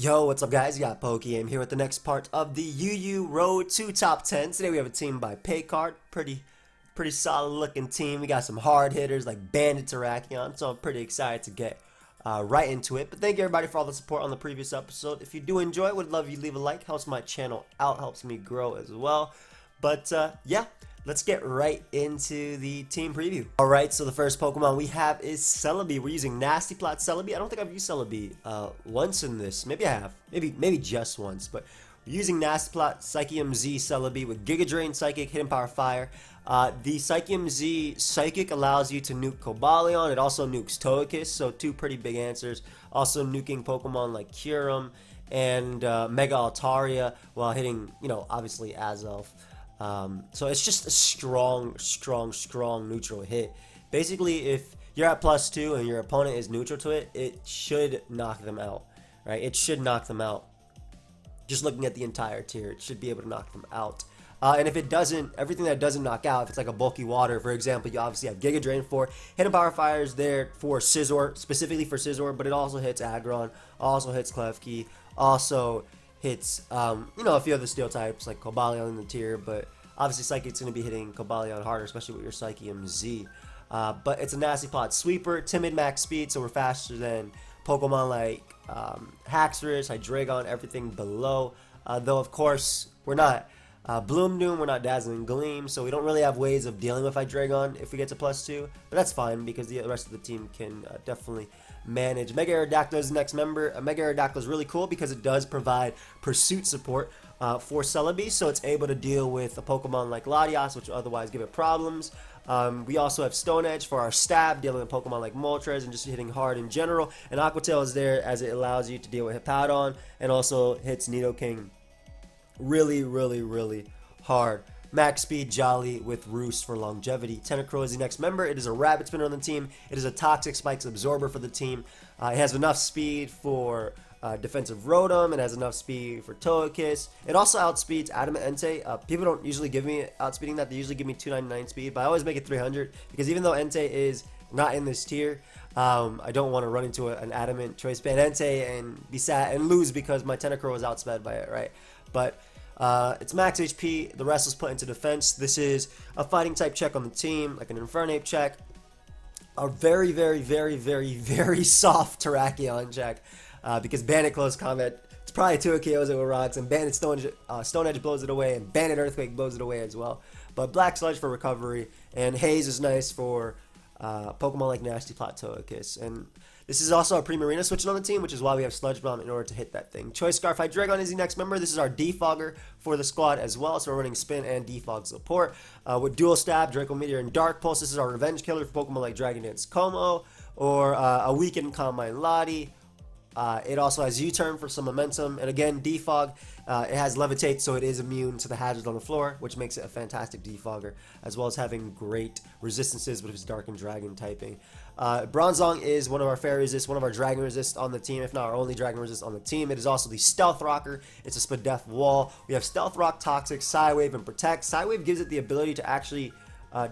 Yo, what's up guys? You got PokeaimMD here with the next part of the UU Road to Top 10. Today we have a team by Paycard. Pretty solid looking team. We got some hard hitters like Bandit Terrakion, so I'm pretty excited to get right into it. But thank you everybody for all the support on the previous episode. If you do enjoy it, would love you leave a like. Helps my channel out, helps me grow as well. But yeah, let's get right into the team preview. Alright, so the first Pokemon we have is Celebi. We're using Nasty Plot Celebi. I don't think I've used Celebi once in this. Maybe I have. Maybe just once. But we're using Nasty Plot PokeaimMD Celebi with Giga Drain, Psychic, Hidden Power, Fire. The PokeaimMD Psychic allows you to nuke Cobalion. It also nukes Togekiss, so two pretty big answers. Also nuking Pokemon like Kyurem and Mega Altaria while hitting, obviously Azelf. So it's just a strong neutral hit. Basically, if you're at +2 and your opponent is neutral to it, it should knock them out, right? It should knock them out. Just looking at the entire tier, it should be able to knock them out. And if it doesn't, everything that doesn't knock out, if it's like a bulky water, for example, you obviously have Giga Drain for Hidden Power Fire is there for Scizor, specifically for Scizor, but it also hits Aggron, also hits Klefki, also hits, a few other steel types like Cobalion in the tier, but obviously Psychic's going to be hitting Cobalion harder, especially with your PokeaimMD. But it's a Nasty Plot Sweeper, timid max speed, so we're faster than Pokemon like Haxorus, Hydreigon, everything below. Though, of course, we're not Bloom Doom, we're not Dazzling Gleam, so we don't really have ways of dealing with Hydreigon if we get to +2. But that's fine because the rest of the team can definitely manage. Mega Aerodactyl is the next member. Mega Aerodactyl is really cool because it does provide pursuit support for Celebi, so it's able to deal with a Pokemon like Latias, which would otherwise give it problems. We also have Stone Edge for our stab, dealing with Pokemon like Moltres and just hitting hard in general. And Aqua Tail is there as it allows you to deal with Hippowdon and also hits Nidoking really hard. Max Speed Jolly with Roost for longevity. Tentacruel is the next member. It is a Rabbit Spinner on the team. It is a Toxic Spikes Absorber for the team. It has enough speed for defensive Rotom. It has enough speed for Togekiss. It also outspeeds Adamant Entei. People don't usually give me outspeeding that. They usually give me 299 speed, but I always make it 300 because even though Entei is not in this tier, I don't want to run into an Adamant Choice Band Entei and be sad and lose because my Tentacruel was outsped by it, right? But it's max HP. The rest is put into defense. This is a fighting type check on the team, like an Infernape check. A very soft Terrakion check. Because Bandit Close Combat, it's probably 2 KOs it with rocks, and Bandit Stone Edge blows it away, and Bandit Earthquake blows it away as well. But Black Sludge for recovery, and Haze is nice for Pokemon like Nasty Plot Togekiss. And this is also our Primarina switching on the team, which is why we have Sludge Bomb in order to hit that thing. Choice Scarf Hydreigon is the next member. This is our Defogger for the squad as well, so we're running Spin and Defog support. With Dual Stab, Draco Meteor, and Dark Pulse, this is our Revenge Killer for Pokemon like Dragon Dance Como, or a Weakened Combine Lottie. It also has U-Turn for some momentum, and again, Defog, it has Levitate, so it is immune to the hazards on the floor, which makes it a fantastic Defogger, as well as having great resistances with its Dark and Dragon typing. Bronzong is one of our Fairy Resist, one of our Dragon Resist on the team, if not our only Dragon Resist on the team. It is also the Stealth Rocker. It's a Spadef Wall. We have Stealth Rock, Toxic, Psywave, and Protect. Psywave gives it the ability to actually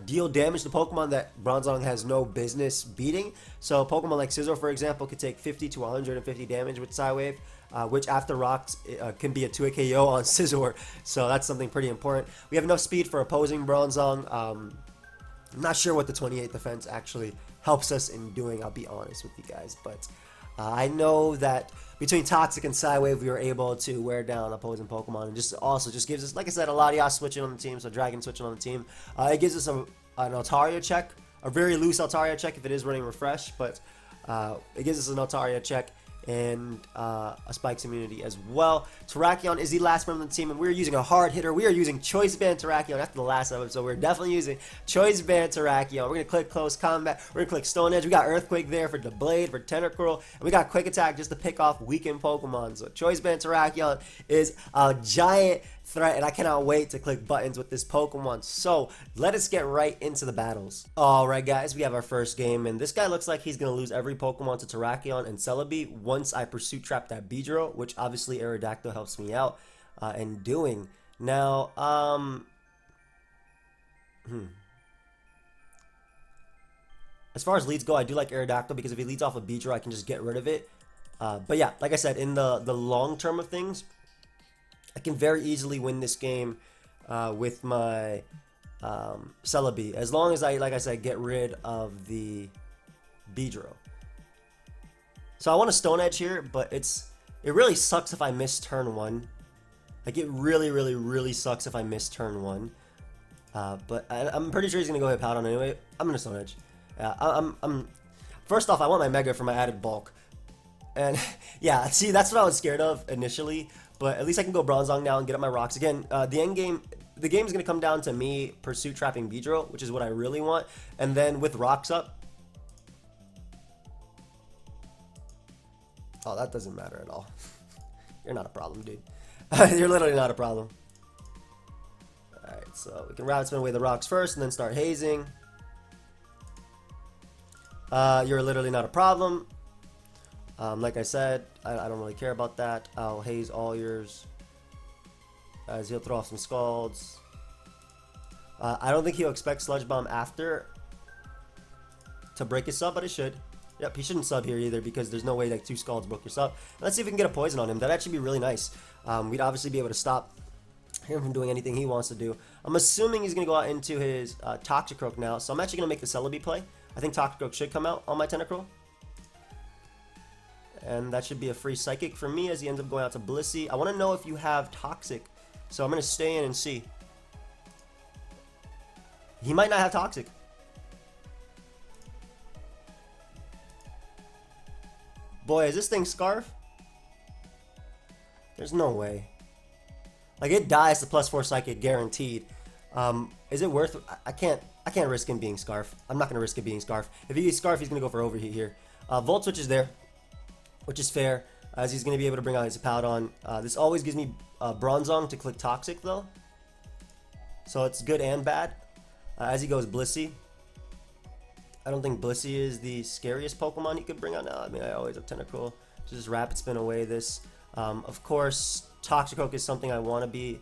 deal damage to Pokemon that Bronzong has no business beating. So Pokemon like Scizor, for example, could take 50 to 150 damage with Psywave, which after rocks can be a 2 KO on Scizor. So that's something pretty important. We have enough speed for opposing Bronzong. I'm not sure what the 28 defense actually helps us in doing, I'll be honest with you guys. But I know that between Toxic and Psywave, we were able to wear down opposing Pokemon, and just gives us, like I said, a Latias switching on the team, so Dragon switching on the team. It gives us an Altaria check, a very loose Altaria check if it is running Refresh, but it gives us an Altaria check and a Spikes immunity as well. Terrakion is the last member of the team, and we're using a hard hitter. We are using Choice Band Terrakion after the last episode. We're definitely using Choice Band Terrakion. We're going to click Close Combat. We're going to click Stone Edge. We got Earthquake there for the Blade, for Tentacruel, and we got Quick Attack just to pick off weakened Pokemon. So Choice Band Terrakion is a giant threat, and I cannot wait to click buttons with this Pokemon. So let us get right into the battles. Alright guys, we have our first game, and this guy looks like he's going to lose every Pokemon to Terrakion and Celebi once I Pursuit Trap that Beedrill, which obviously Aerodactyl helps me out in doing. Now, as far as leads go, I do like Aerodactyl because if he leads off a Beedrill, I can just get rid of it. But yeah, like I said, in the long term of things, I can very easily win this game with my Celebi, as long as I, like I said, get rid of the Beedrill. So I want a Stone Edge here, but it really sucks if I miss turn 1. Like, it really, really, really sucks if I miss turn 1. But I'm pretty sure he's gonna go hit Powder anyway. I'm gonna Stone Edge. First off, I want my Mega for my added bulk. And yeah, see, that's what I was scared of initially. But at least I can go Bronzong now and get up my rocks. Again, the end game, the game is going to come down to me pursuit trapping Beedrill, which is what I really want. And then with rocks up. Oh, that doesn't matter at all. You're not a problem, dude. You're literally not a problem. Alright, so we can Rapid Spin away the rocks first and then start hazing. You're literally not a problem. Like I said, I don't really care about that. I'll haze all yours as he'll throw off some Scalds. I don't think he'll expect Sludge Bomb after to break his sub, but it should. Yep, he shouldn't sub here either because there's no way like 2 Scalds broke your sub. Let's see if we can get a poison on him. That'd actually be really nice. We'd obviously be able to stop him from doing anything he wants to do. I'm assuming he's going to go out into his Toxicroak now, so I'm actually going to make the Celebi play. I think Toxicroak should come out on my Tentacruel. And that should be a free Psychic for me as he ends up going out to Blissey. I want to know if you have Toxic, so I'm going to stay in and see. He might not have Toxic. Boy, is this thing Scarf? There's no way. Like, it dies to +4 Psychic guaranteed. Is it worth? I can't risk him being Scarf. I'm not gonna risk it being Scarf. If he gets Scarf, he's gonna go for Overheat here. Volt Switch is there, which is fair, as he's gonna be able to bring out his Powdon. This always gives me Bronzong to click Toxic though, so it's good and bad. As he goes Blissey. I don't think Blissey is the scariest Pokemon he could bring out now. I mean, I always have Tentacruel. Just Rapid Spin away this. Of course, Toxicroak is something I want to be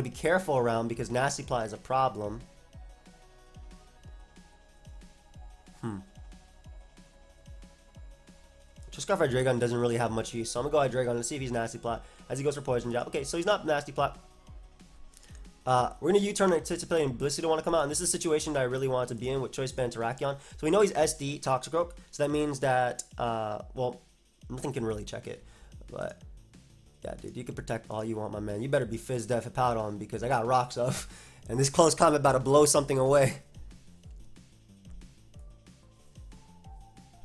careful around because Nasty Plot is a problem. Just Scarf Hydreigon doesn't really have much use, so I'm gonna go Hydreigon and see if he's Nasty Plot as he goes for Poison Jab. Okay, so he's not Nasty Plot. We're going to U-turn anticipating Blissey to want to come out, and this is a situation that I really wanted to be in with Choice Band Terrakion. So we know he's SD Toxicroak, so that means that, well, nothing can really check it, but yeah, dude, you can protect all you want, my man. You better be Fizz Def at Powdon because I got rocks up, and this close combat about to blow something away.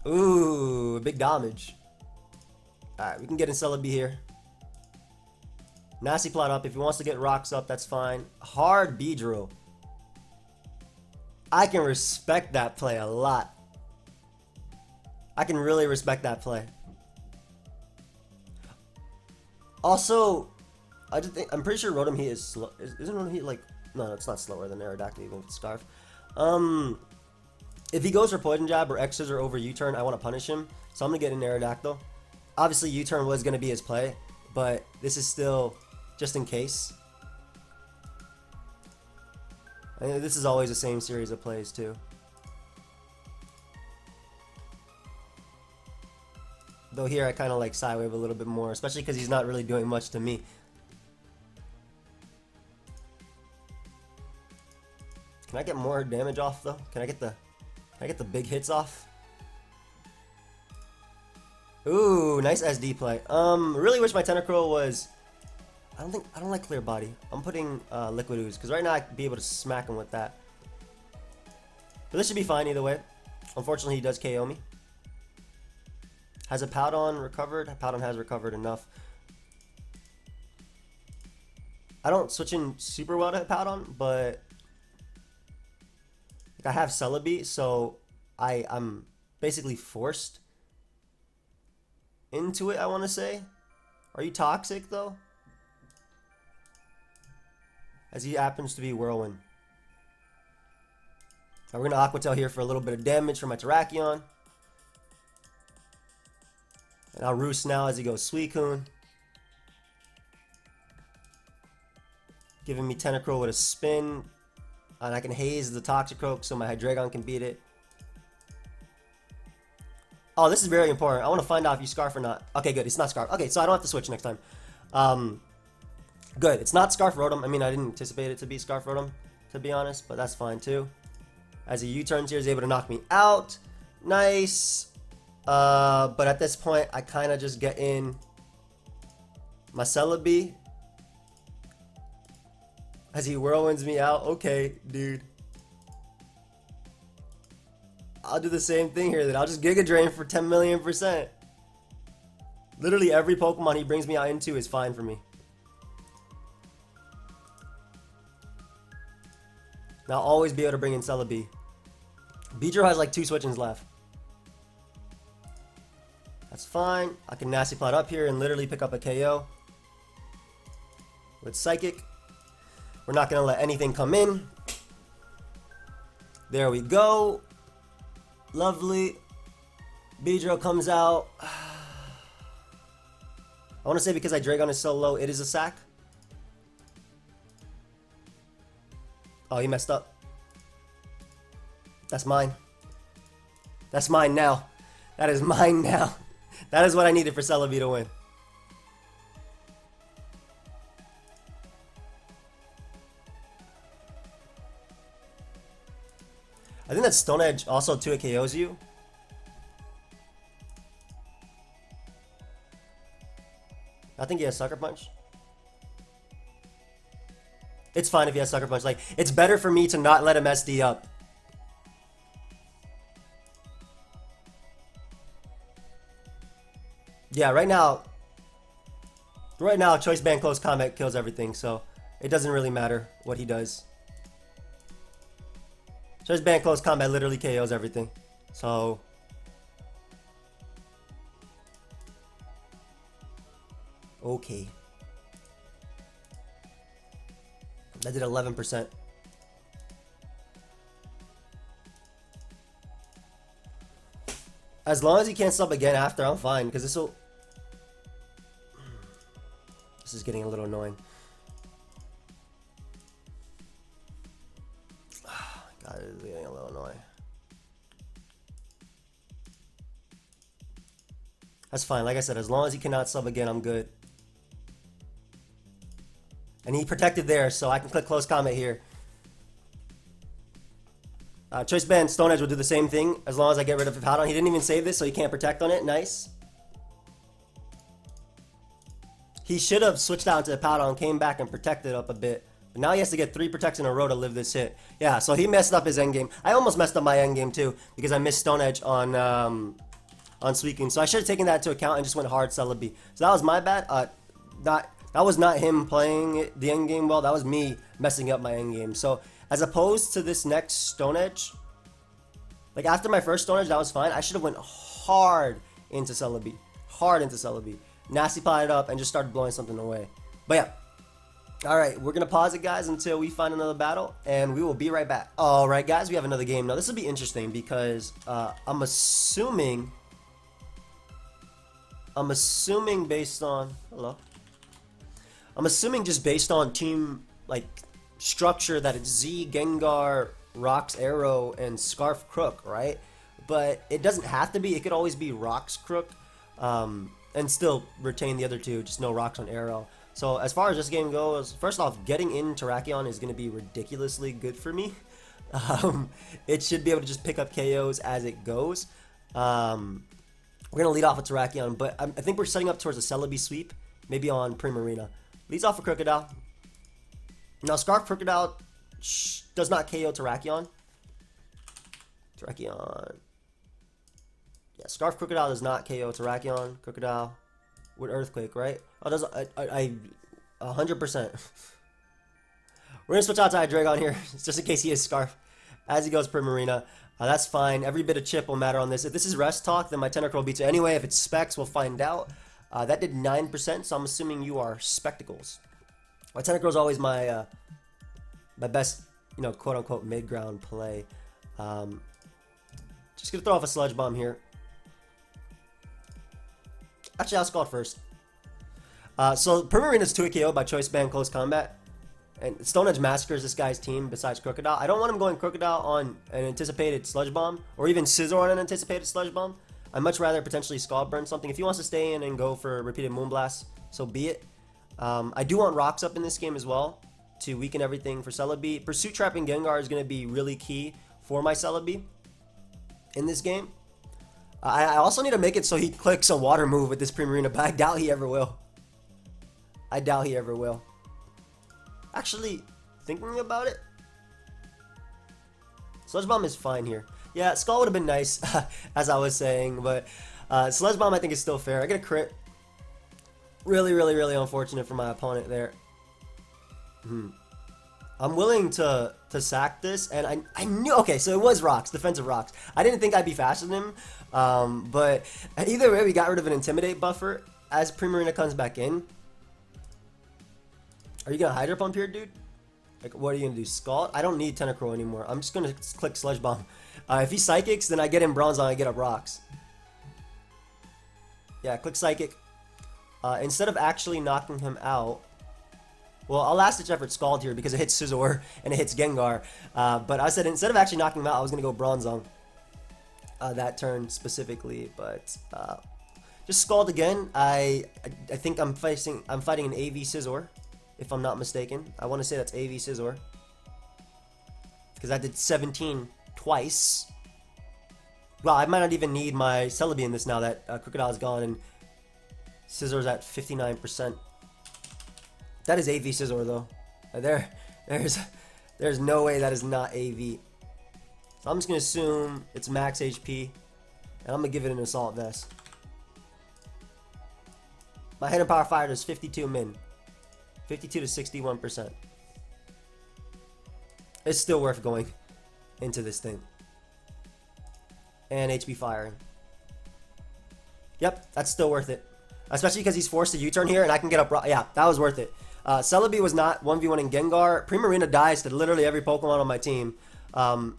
Ooh, big damage. Alright, we can get in Celebi here. Nasty Plot up. If he wants to get rocks up, that's fine. Hard Beedrill. I can respect that play a lot. I can really respect that play. Also, I'm pretty sure Rotom Heat is slow. Isn't Rotom Heat like... No, it's not slower than Aerodactyl even with Scarf. If he goes for Poison Jab or X Scissor over U-turn, I want to punish him. So I'm going to get an Aerodactyl. Obviously, U-turn was going to be his play, but this is still... just in case. I mean, this is always the same series of plays too. Though here I kind of like Psywave a little bit more, especially because he's not really doing much to me. Can I get more damage off though? Can I get the big hits off? Ooh, nice SD play. Really wish my Tentacruel was... I don't like Clear Body. I'm putting Liquid Ooze because right now I could be able to smack him with that. But this should be fine either way. Unfortunately, he does KO me. Has a Powdon recovered? Powdon has recovered enough. I don't switch in super well to Powdon, but I have Celebi, so I'm basically forced into it, I want to say. Are you toxic though? As he happens to be Whirlwind. Now we're going to Aqua Tail here for a little bit of damage for my Terrakion. And I'll Roost now as he goes Suicune. Giving me Tentacruel with a spin. And I can haze the Toxicroak so my Hydreigon can beat it. Oh, this is very important. I want to find out if you Scarf or not. Okay, good. It's not Scarf. Okay, so I don't have to switch next time. Good. It's not Scarf Rotom. I mean, I didn't anticipate it to be Scarf Rotom, to be honest, but that's fine too. As he U-turns here, he's able to knock me out. Nice. But at this point, I kind of just get in my Celebi as he whirlwinds me out. Okay, dude. I'll do the same thing here. Then I'll just Giga Drain for 10 million%. Literally every Pokemon he brings me out into is fine for me. Now I'll always be able to bring in Celebi. Beedrill has like 2 switch-ins left. That's fine. I can Nasty Plot up here and literally pick up a KO. With Psychic. We're not going to let anything come in. There we go. Lovely. Beedrill comes out. I want to say because I Dragon is so low, it is a sack. Oh, he messed up. That's mine. That's mine now. That is mine now. That is what I needed for Celebi to win. I think that Stone Edge also 2 KOs you. I think he has Sucker Punch. It's fine if he has Sucker Punch. Like, it's better for me to not let him SD up. Yeah, right now, Choice Band Close Combat kills everything, so it doesn't really matter what he does. Choice Band Close Combat literally KOs everything, so... Okay. That did 11%. As long as he can't sub again after, I'm fine, because this will... This is getting a little annoying. Oh, God, it is getting a little annoying. That's fine. Like I said, as long as he cannot sub again, I'm good. And he protected there, so I can click Close Combat here. Choice Band Stone Edge will do the same thing as long as I get rid of Hippowdon. He didn't even save this, so he can't protect on it. Nice. He should have switched out to Hippowdon, came back and protected up a bit. But now he has to get 3 protects in a row to live this hit. Yeah, so he messed up his endgame. I almost messed up my endgame too, because I missed Stone Edge on Suicune. So I should have taken that into account and just went hard Celebi. So that was my bad. That was not him playing the endgame well. That was me messing up my endgame. So as opposed to this next Stone Edge, like after my first Stone Edge, that was fine. I should have went hard into Celebi. Hard into Celebi. Nasty Plot it up and just started blowing something away. But yeah. Alright, we're going to pause it, guys, until we find another battle, and we will be right back. Alright, guys, we have another game. Now, this will be interesting because I'm assuming based on... Hello? I'm assuming just based on team, like, structure that it's Z, Gengar, Rocks, Arrow, and Scarf Crook, right? But it doesn't have to be. It could always be Rocks, Crook, and still retain the other two, just no Rocks on Arrow. So as far as this game goes, first off, getting in Terrakion is going to be ridiculously good for me. It should be able to just pick up KOs as it goes. We're going to lead off with Terrakion, but I think we're setting up towards a Celebi sweep, maybe on Primarina. Leads off with Crocodile. Now, Scarf Crocodile does not KO Terrakion. Yeah, Scarf Crocodile does not KO Terrakion. Crocodile with Earthquake, right? Oh, does I 100%. We're gonna switch out to Hydreigon here, just in case he is Scarf. As he goes Primarina. That's fine. Every bit of chip will matter on this. If this is Rest Talk, then my Tentacruel beats it anyway. If it's Specs, we'll find out. That did 9%, so I'm assuming you are Spectacles. My Tentacruel is always my my best, you know, quote-unquote mid-ground play. Just gonna throw off a Sludge Bomb here. Actually, I'll Scald first. So Primarina's 2 KO by Choice Band Close Combat. And Stone Edge massacres this guy's team besides Crocodile. I don't want him going Crocodile on an anticipated Sludge Bomb, or even Scizor on an anticipated Sludge Bomb. I'd much rather potentially Scald Burn something. If he wants to stay in and go for repeated Moonblast, so be it. I do want Rocks up in this game as well to weaken everything for Celebi. Pursuit Trapping Gengar is going to be really key for my Celebi in this game. I also need to make it so he clicks a water move with this Primarina, but I doubt he ever will. I doubt he ever will. Actually, thinking about it, Sludge Bomb is fine here. Yeah, Skull would have been nice, as I was saying, but Sludge Bomb I think is still fair. I get a crit. Really, really, really unfortunate for my opponent there. I'm willing to sack this, and I knew, okay, so it was Rocks, defensive Rocks. I didn't think I'd be faster than him, but either way, we got rid of an Intimidate buffer as Primarina comes back in. Are you gonna Hydro Pump here, dude? Like, what are you gonna do, Scald? I don't need Tentacruel anymore. I'm just gonna click Sludge Bomb. If he Psychics, then I get him Bronzong, I get up Rocks. Yeah, click Psychic. Instead of actually knocking him out, well, I'll last ditch effort Scald here because it hits Scizor and it hits Gengar. But I said instead of actually knocking him out, I was gonna go Bronzong that turn specifically. But just Scald again. I think I'm fighting an AV Scizor, if I'm not mistaken. I want to say that's AV Scizor because I did 17 twice. Well, I might not even need my Celebi in this now that Crocodile is gone and Scizor's at 59%. That is AV Scizor though. There's no way that is not AV. So I'm just gonna assume it's max HP, and I'm gonna give it an Assault Vest. My Hidden Power Fire is 52 min, 52 to 61%. It's still worth going into this thing. And HP firing. Yep, that's still worth it. Especially because he's forced to U-turn here and I can get up. Yeah, that was worth it. Celebi was not 1v1ing Gengar. Primarina dies to literally every Pokemon on my team. And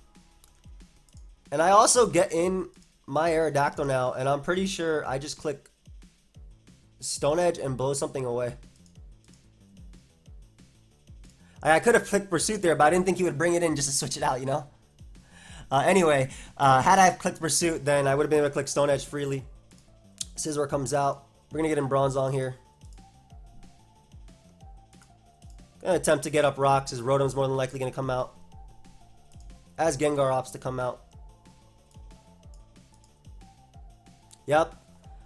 I also get in my Aerodactyl now, and I'm pretty sure I just click Stone Edge and blow something away. I could have clicked Pursuit there, but I didn't think he would bring it in just to switch it out, you know? Anyway, had I clicked Pursuit, then I would have been able to click Stone Edge freely. Scizor comes out. We're going to get in Bronzong here. Gonna attempt to get up Rocks, as Rotom's more than likely going to come out. As Gengar opts to come out. Yep.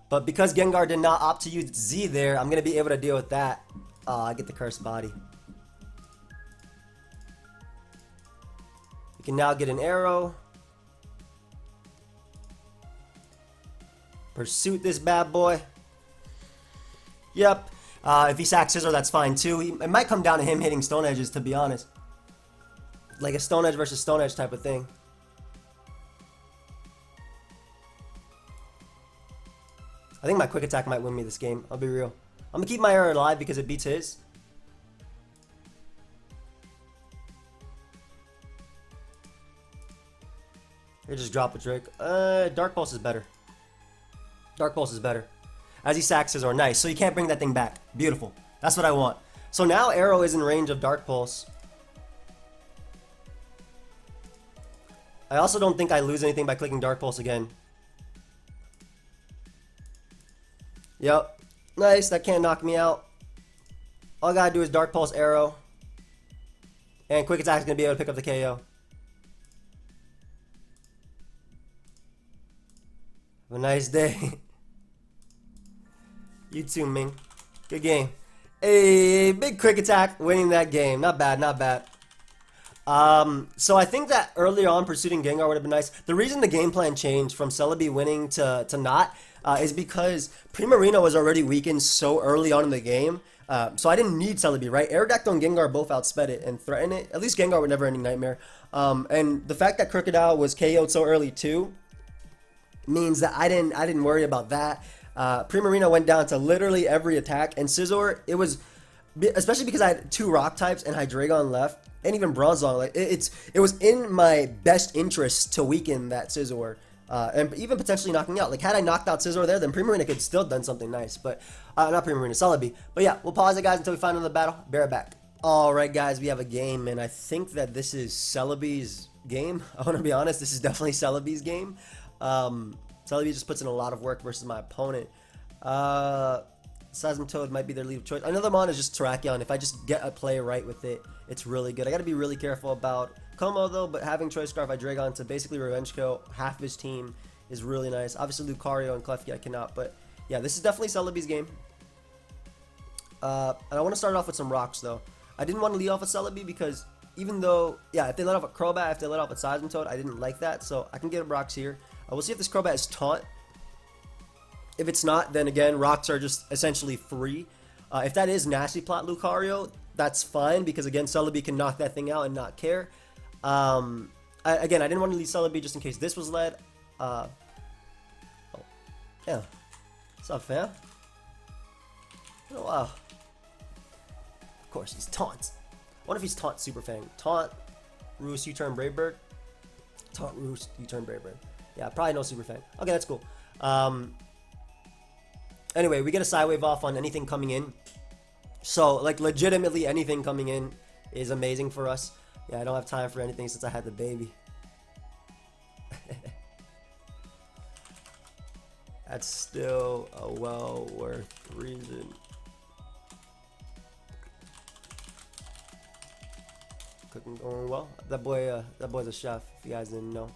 But because Gengar did not opt to use Z there, I'm going to be able to deal with that. I get the Cursed Body. We can now get an Arrow. Pursuit this bad boy. Yep. If he sacks Scizor, that's fine too. It might come down to him hitting Stone Edges, to be honest. Like a Stone Edge versus Stone Edge type of thing. I think my Quick Attack might win me this game. I'll be real. I'm going to keep my error alive because it beats his. Here, just drop a Drake. Dark Pulse is better. Dark Pulse is better. As he sacks Scizor. Nice. So you can't bring that thing back. Beautiful. That's what I want. So now Arrow is in range of Dark Pulse. I also don't think I lose anything by clicking Dark Pulse again. Yep. Nice. That can't knock me out. All I gotta do is Dark Pulse Arrow. And Quick Attack is gonna be able to pick up the KO. Have a nice day. You too, Ming. Good game. A big Quick Attack winning that game. Not bad, not bad. So I think that earlier on pursuing Gengar would have been nice. The reason the game plan changed from Celebi winning to not is because Primarina was already weakened so early on in the game. So I didn't need Celebi, right? Aerodactyl and Gengar both outsped it and threatened it. At least Gengar would never ending Nightmare. And the fact that Crocodile was KO'd so early too means that I didn't worry about that. Primarina went down to literally every attack, and Scizor, it was, especially because I had 2 rock types and Hydreigon left, and even Bronzong, like it was in my best interest to weaken that Scizor, and even potentially knocking out. Like, had I knocked out Scizor there, then Primarina could still done something nice, but not Primarina, Celebi. But yeah, we'll pause it, guys, until we find another battle. Bear it back. All right, guys, we have a game, and I think that this is Celebi's game. I want to be honest, this is definitely Celebi's game. Celebi just puts in a lot of work versus my opponent. Seismitoad might be their lead of choice. Another mon is just Terrakion. If I just get a play right with it, it's really good. I got to be really careful about Como though, but having Choice Scarf, I Dragon to basically revenge kill half of his team is really nice. Obviously Lucario and Klefki I cannot, but yeah, this is definitely Celebi's game. And I want to start off with some rocks though. I didn't want to lead off with Celebi because even though, yeah, if they let off a Crobat, if they let off a Seismitoad, I didn't like that, so I can get rocks here. We'll see if this Crobat is taunt. If it's not, then again, rocks are just essentially free. If that is Nasty Plot Lucario, that's fine because again, Celebi can knock that thing out and not care. Again, I didn't want to lead Celebi just in case this was led. Oh, yeah. What's up, fam? Oh, wow. Of course, he's taunt. I wonder if he's taunt Super Fang. Taunt, Roost, U-turn Brave Bird. Taunt, Roost, U-turn Brave Bird. Yeah, probably no Super Fang. Okay, that's cool. Anyway, we get a Psy Wave off on anything coming in. So, like, legitimately anything coming in is amazing for us. Yeah, I don't have time for anything since I had the baby. That's still a well worth reason. Cooking going well. That boy's a chef, if you guys didn't know.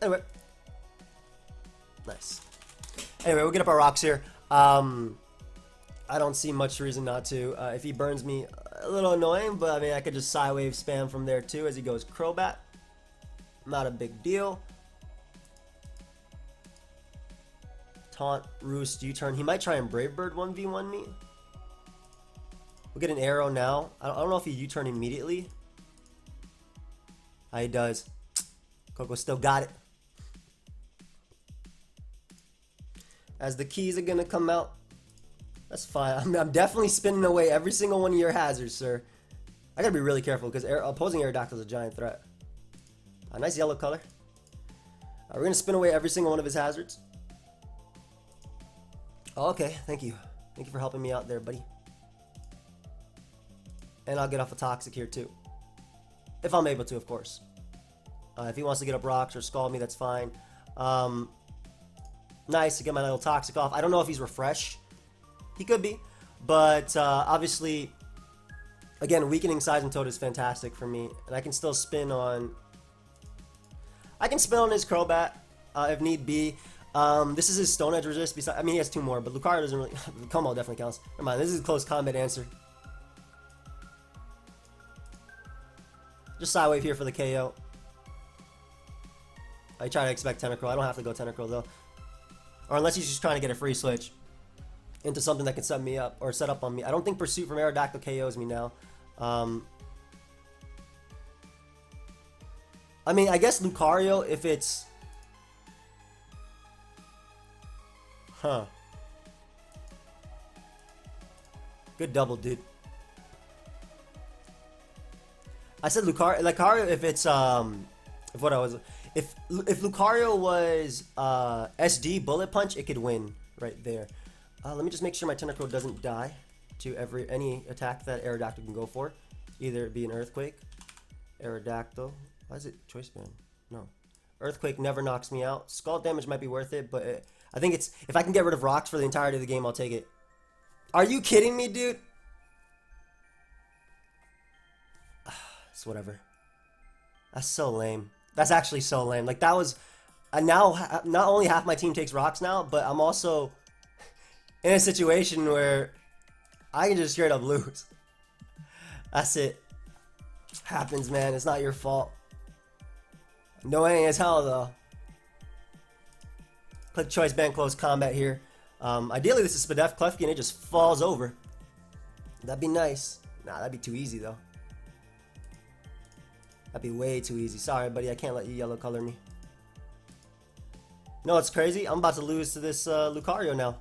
Anyway. Nice. Anyway, we'll get up our rocks here. I don't see much reason not to. If he burns me, a little annoying, but I mean, I could just Psy Wave spam from there too as he goes Crobat. Not a big deal. Taunt, Roost, U-turn. He might try and Brave Bird 1v1 me. We'll get an arrow now. I don't know if he U-turn immediately. He does. Coco still got it. As the keys are gonna come out. That's fine. I'm definitely spinning away every single one of your hazards, sir. I gotta be really careful because opposing Aerodactyl is a giant threat. A nice yellow color. We're gonna spin away every single one of his hazards. Oh, okay, thank you. Thank you for helping me out there, buddy. And I'll get off a Toxic here too. If I'm able to, of course. If he wants to get up rocks or scald me, that's fine. Nice to get my little Toxic off. I don't know if he's Refresh. He could be. But obviously, again, weakening Seismitoad is fantastic for me. And I can still spin on... I can spin on his Crobat if need be. This is his Stone Edge resist. I mean, he has two more, but Lucario doesn't really... Como definitely counts. Never mind, this is a close combat answer. Just Psy Wave here for the KO. I try to expect Tentacruel. I don't have to go Tentacruel though. Or unless he's just trying to get a free switch into something that can set me up or set up on me. I don't think Pursuit from Aerodactyl KOs me now. I mean, I guess Lucario if it's... Huh. Good double, dude. I said Lucario if it's if Lucario was SD Bullet Punch, it could win right there. Let me just make sure my Tentacruel doesn't die to any attack that Aerodactyl can go for. Either it be an Earthquake, Aerodactyl. Why is it Choice Band? No. Earthquake never knocks me out. Scald damage might be worth it, but I think it's... If I can get rid of rocks for the entirety of the game, I'll take it. Are you kidding me, dude? It's whatever. That's so lame. That's actually so lame. Like, that was... now, not only half my team takes rocks now, but I'm also in a situation where I can just straight up lose. That's it. Happens, man. It's not your fault. Annoying as hell, though. Click Choice Band Close Combat here. Ideally, this is Spadef Klefki and it just falls over. That'd be nice. Nah, that'd be too easy, though. That'd be way too easy. Sorry, buddy. I can't let you yellow color me. You know what's crazy? I'm about to lose to this Lucario now.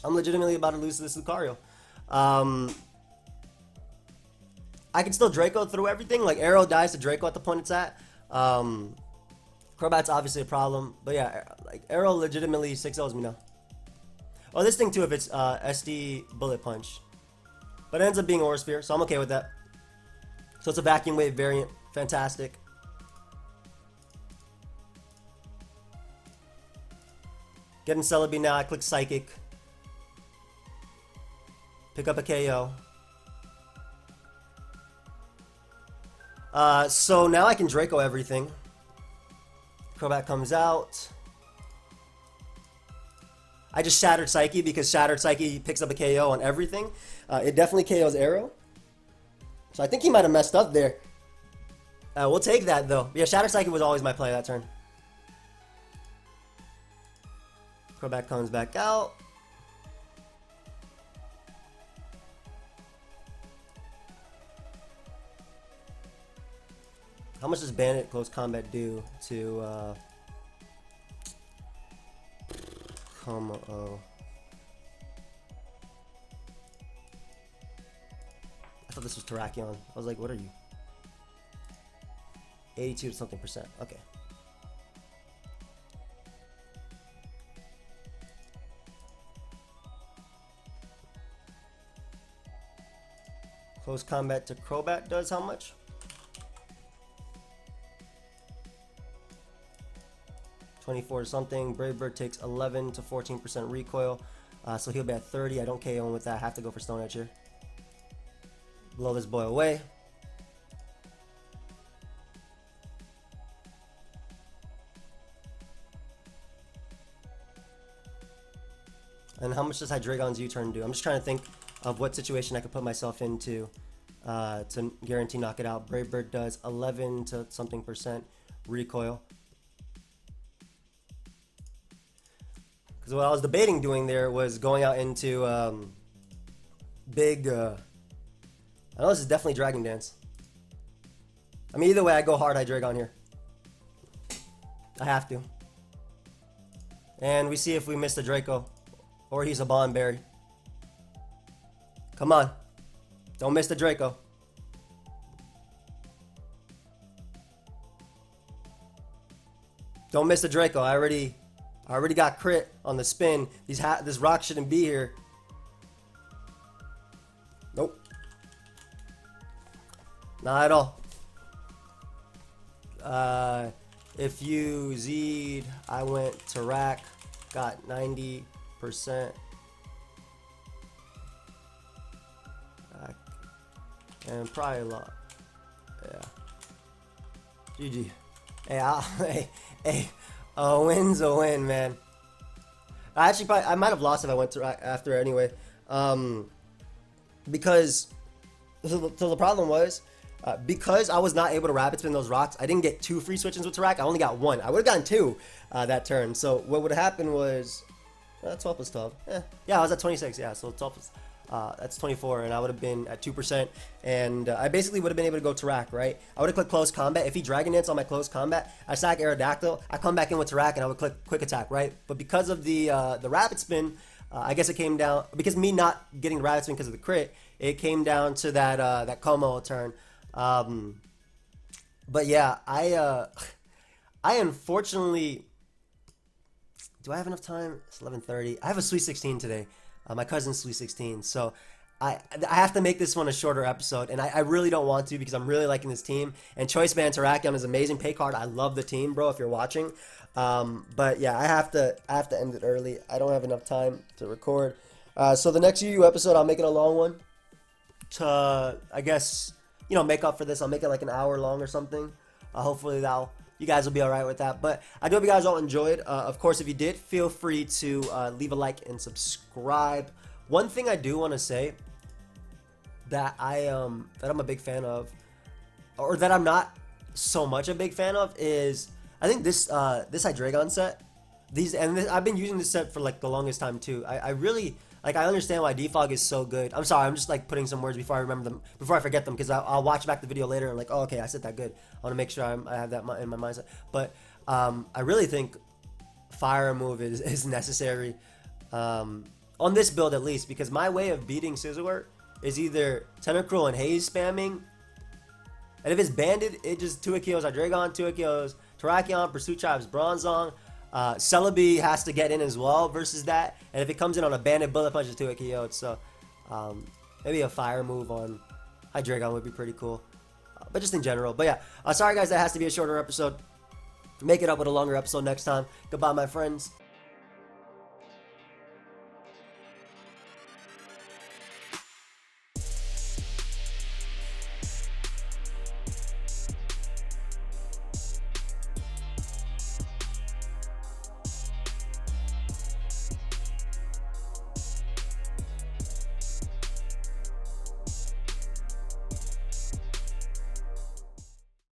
I'm legitimately about to lose to this Lucario. I can still Draco through everything. Like, Arrow dies to Draco at the point it's at. Crobat's obviously a problem. But yeah, like, Arrow legitimately 6-0s me now. Oh, this thing too if it's SD Bullet Punch. But it ends up being Aura Sphere, so I'm okay with that. So it's a Vacuum Wave variant. Fantastic. Getting Celebi now. I click Psychic. Pick up a KO. So now I can Draco everything. Crobat comes out. I just Shattered Psyche because Shattered Psyche picks up a KO on everything. It definitely KOs Arrow. So I think he might have messed up there. We'll take that though. Yeah, Shattered Psyche was always my play that turn. Crobat comes back out. How much does Bandit Close Combat do to Como-O? I thought this was Terrakion. I was like, what are you? 82 to something percent. Okay. Close Combat to Crobat does how much? 24 something. Brave Bird takes 11 to 14% recoil. So he'll be at 30. I don't KO him with that. I have to go for Stone Edge here. Blow this boy away. And how much does Hydreigon's U-turn do? I'm just trying to think of what situation I could put myself into to guarantee knock it out. Brave Bird does 11 to something percent recoil. Because what I was debating doing there was going out into big... I know this is definitely Dragon Dance. I mean, either way, I go hard Hydreigon here. I have to. And we see if we miss the Draco. Or he's a Bond Berry. Come on. Don't miss the Draco. Don't miss the Draco. I already got crit on the spin. This rock shouldn't be here. Nope. Not at all. If you Z'd, I went to rack, got 90%. And probably a lot. Yeah. GG. Hey, hey, a win's a win, man. I might have lost if I went to after anyway. Because so the problem was because I was not able to rapid spin those rocks, I didn't get 2 free switches with Tarak. I only got 1. I would have gotten 2 that turn. So what would have happened was 12 plus 12. Yeah, I was at 26. Yeah, so 12 plus that's 24, and I would have been at 2%, and I basically would have been able to go Tarak, right? I would have clicked Close Combat. If he Dragon Dance on my Close Combat, I sack Aerodactyl, I come back in with Tarak, and I would click Quick Attack, right? But because of the Rapid Spin, I guess it came down, because me not getting the Rapid Spin because of the crit, it came down to that Como turn. But yeah, I unfortunately... Do I have enough time? It's 11:30. I have a Sweet 16 today. My cousin's Sweet 16. So I have to make this one a shorter episode. And I really don't want to because I'm really liking this team. And Choice Band Terrakion is amazing. Pay card. I love the team, bro, if you're watching. But yeah, I have to end it early. I don't have enough time to record. So the next UU episode, I'll make it a long one. To, I guess, make up for this. I'll make it like an hour long or something. Hopefully you guys will be alright with that. But I do hope you guys all enjoyed. Of course, if you did, feel free to leave a like and subscribe. One thing I do want to say that I'm a big fan of, or that I'm not so much a big fan of, is I think this Hydreigon set. I've been using this set for like the longest time too. I really I understand why Defog is so good. I'm sorry, I'm just like putting some words before I remember them, before I forget them, because I'll watch back the video later and I'm like, oh, okay, I said that good. I want to make sure I have that in my mindset. But I really think Fire move is necessary on this build at least, because my way of beating Scizor is either Tentacruel and Haze spamming, and if it's banded, it just 2 KOs Hydreigon, 2 KOs Terrakion, Pursuit Tribes Bronzong. Celebi has to get in as well versus that, and if it comes in on a banded Bullet Punch, it's 2 KO'd. So maybe a Fire move on Hydreigon would be pretty cool, but just in general. But yeah, sorry guys, that has to be a shorter episode. Make it up with a longer episode next time. Goodbye, my friends.